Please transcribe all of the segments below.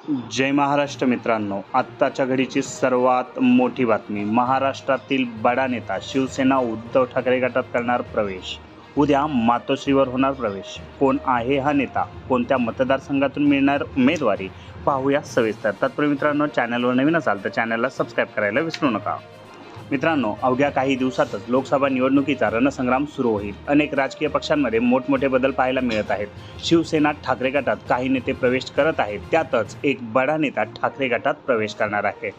जय महाराष्ट्र मित्रांनो, आत्ताच्या घडीची सर्वात मोठी बातमी. महाराष्ट्रातील बडा नेता शिवसेना उद्धव ठाकरे गटात करणार प्रवेश. उद्या मातोश्रीवर होणार प्रवेश. कोण आहे हा नेता, कोणत्या मतदारसंघातून मिळणार उमेदवारी, पाहूया सविस्तर. तत्पूर्वी मित्रांनो, चॅनलवर नवीन असाल तर चॅनलला सबस्क्राईब करायला विसरू नका. मित्रांनो, अवघ्या काही दिवसातच लोकसभा निवडणुकीचा रणसंग्राम सुरू होईल. अनेक राजकीय पक्षांमध्ये मोठमोठे बदल पाहायला मिळत आहेत. शिवसेना ठाकरे गटात काही नेते प्रवेश करत आहेत. त्यातच एक बडा नेता ठाकरे गटात प्रवेश करणार आहे.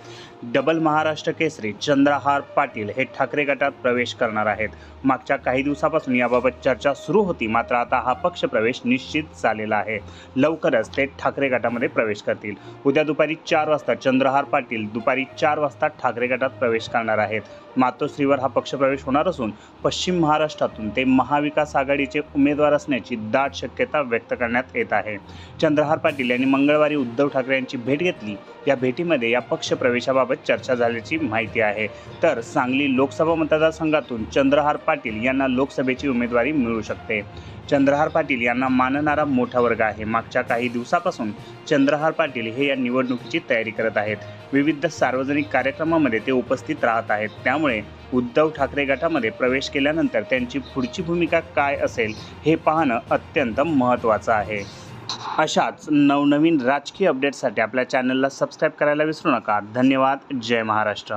डबल महाराष्ट्र केसरी चंद्रहार पाटील हे ठाकरे गटात प्रवेश करणार आहेत. मागच्या काही दिवसापासून याबाबत चर्चा सुरू होती, मात्र आता हा पक्ष प्रवेश निश्चित झालेला आहे. लवकरच ते ठाकरे गटामध्ये प्रवेश करतील. उद्या दुपारी 4 वाजता चंद्रहार पाटील दुपारी 4 वाजता ठाकरे गटात प्रवेश करणार आहेत. मातोश्रीवर हा पक्षप्रवेश होणार असून पश्चिम महाराष्ट्रातून ते महाविकास आघाडीचे उमेदवार असण्याची दाट शक्यता व्यक्त करण्यात येत आहे. चंद्रहार पाटील यांनी मंगळवारी उद्धव ठाकरे यांची भेट घेतली. या भेटीमध्ये या पक्षप्रवेशाबाबत चर्चा झाल्याची माहिती आहे. तर सांगली लोकसभा मतदारसंघातून चंद्रहार पाटील यांना लोकसभेची उमेदवारी मिळू शकते. चंद्रहार पाटील यांना मानणारा मोठा वर्ग आहे. मागच्या काही दिवसापासून चंद्रहार पाटील हे या निवडणुकीची तयारी करत आहेत. विविध सार्वजनिक कार्यक्रमामध्ये ते उपस्थित राहत आहेत. त्यामुळे उद्धव ठाकरे गटामध्ये प्रवेश केल्यानंतर त्यांची पुढची भूमिका काय असेल हे पाहणं अत्यंत महत्त्वाचं आहे. अशाच नवनवीन राजकीय अपडेट्ससाठी आपल्या चॅनलला सबस्क्राईब करायला विसरू नका. धन्यवाद. जय महाराष्ट्र.